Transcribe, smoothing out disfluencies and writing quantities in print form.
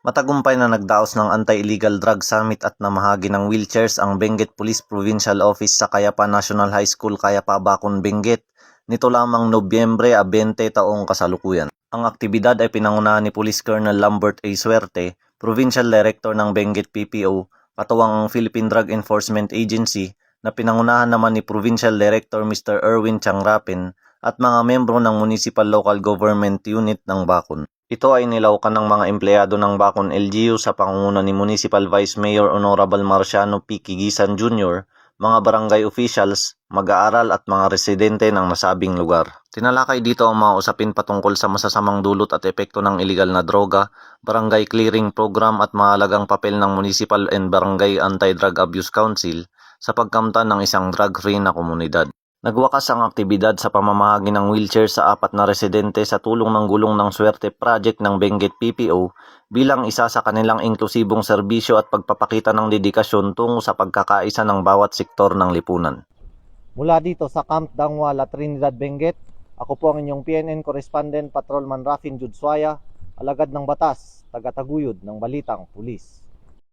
Matagumpay na nagdaos ng Anti-Illegal Drug Summit at namahagi ng wheelchairs ang Benguet Police Provincial Office sa Kayapa National High School, Kayapa, Bacon, Benguet. Nito lamang Nobyembre 20 taong kasalukuyan. Ang aktibidad ay pinangunahan ni Police Colonel Lambert A. Suerte, Provincial Director ng Benguet PPO, katuwang ang Philippine Drug Enforcement Agency na pinangunahan naman ni Provincial Director Mr. Erwin Changrapin at mga membro ng Municipal Local Government Unit ng Bacon. Ito ay nilawkan ng mga empleyado ng Bacon LGU sa pangunguna ni Municipal Vice Mayor Honorable Marciano P. Kigisan Jr., mga barangay officials, mag-aaral at mga residente ng nasabing lugar. Tinalakay dito ang mga usapin patungkol sa masasamang dulot at epekto ng iligal na droga, barangay clearing program at mahalagang papel ng Municipal and Barangay Anti-Drug Abuse Council sa pagkamtan ng isang drug-free na komunidad. Nagwakas ang aktibidad sa pamamahagi ng wheelchair sa 4 na residente sa tulong ng Gulong ng Swerte Project ng Benguet PPO bilang isa sa kanilang inklusibong serbisyo at pagpapakita ng dedikasyon tungo sa pagkakaisa ng bawat sektor ng lipunan. Mula dito sa Camp Dangwala, Trinidad, Benguet, ako po ang inyong PNN Correspondent Patrolman Rafin Judswaya, alagad ng batas, taga-taguyod ng Balitang Pulis.